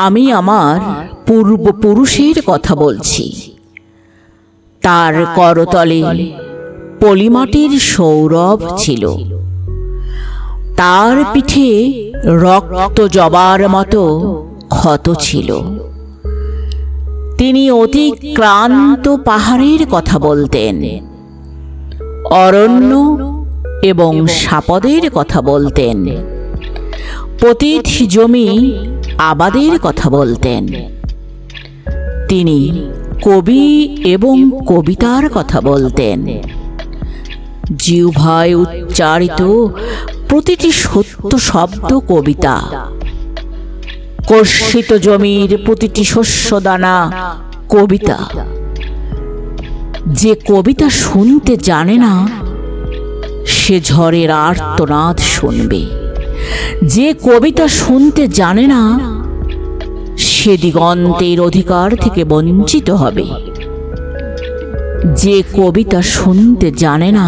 আমি আমার পূর্বপুরুষের কথা বলছি। তার করতলে পলিমাটির সৌরভ ছিল, তার পিঠে রক্ত জবার মতো ক্ষত ছিল। তিনি অতিক্রান্ত পাহাড়ের কথা বলতেন, অরণ্য এবং সাপদের কথা বলতেন, পতিত জমি আবাদের কথা বলতেন। তিনি কবি এবং কবিতার কথা বলতেন। জিহ্বায় উচ্চারিত প্রতিটি সত্য শব্দ কবিতা, কর্ষিত জমির প্রতিটি শস্যদানা কবিতা। যে কবিতা শুনতে জানে না, সে ঝড়ের আর্তনাদ শুনবে। যে কবিতা শুনতে জানে না, সে দিগন্তের অধিকার থেকে বঞ্চিত হবে। যে কবিতা শুনতে জানে না,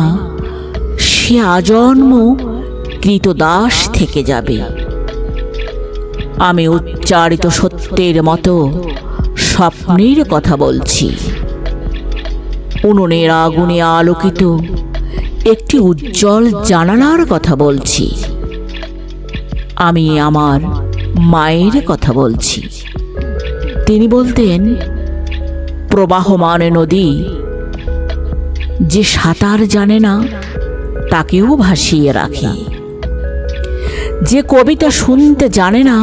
সে আজন্ম কৃতদাস থেকে যাবে। আমি উচ্চারিত সত্যের মতো স্বপ্নের কথা বলছি। উনুনের আগুনে আলোকিত একটি উজ্জ্বল জানালার কথা বলছি। আমি আমার মায়ের কথা বলছি। তিনি বলতেন, প্রবাহমান নদী যে সাঁতার জানে না, তাকেও ভাসিয়ে রাখে। যে কবিতা শুনতে জানে না,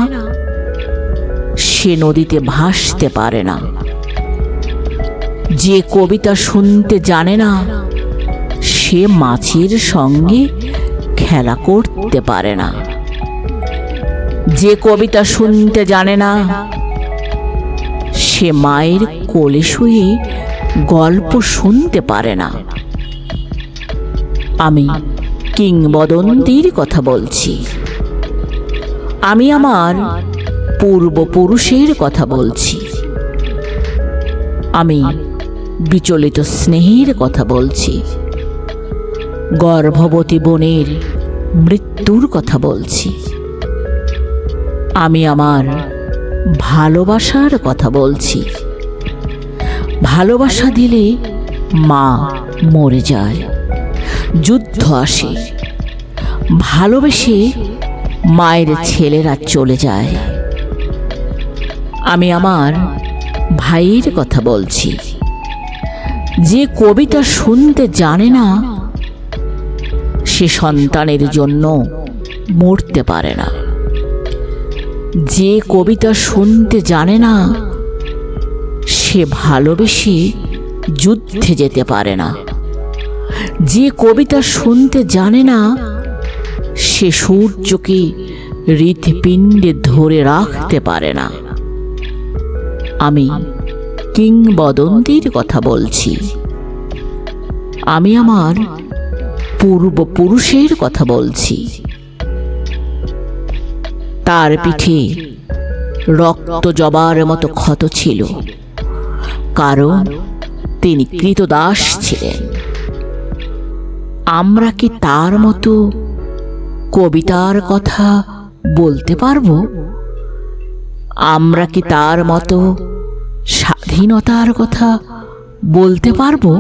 সে নদীতে ভাসতে পারে না। যে কবিতা শুনতে জানে না, সে মাছের সঙ্গে খেলা করতে পারে না। যে কবিতা শুনতে জানে না, সে মায়ের কোলে শুয়ে গল্প শুনতে পারে না। আমি কিংবদন্তির কথা বলছি। আমি আমার পূর্বপুরুষের কথা বলছি। আমি বিচলিত স্নেহের কথা বলছি। গর্ভবতী বোনের মৃত্যুর কথা বলছি। আমি আমার ভালোবাসার কথা বলছি। ভালোবাসা দিলে মা মরে যায়, যুদ্ধ আসে। ভালোবেসে মায়ের ছেলেরা চলে যায়। আমি আমার ভাইয়ের কথা বলছি। যে কবিতা শুনতে জানে না, সে সন্তানের জন্য মরতে পারে না। যে কবিতা শুনতে জানে না, সে ভালোবেসে যুদ্ধে যেতে পারে না। যে কবিতা শুনতে জানে না, সে সূর্যকে হৃৎপিণ্ডে ধরে রাখতে পারে না। আমি কিংবদন্তির কথা বলছি। আমি আমার পূর্বপুরুষের কথা বলছি। তার পিঠে রক্ত জবার মতো ক্ষত ছিল, কারণ তিনি কৃতদাস ছিলেন। আমরা কি তার মতো কবিতার কথা বলতে পারবো? আমরা কি তার মতো স্বাধীনতার কথা বলতে পারবো?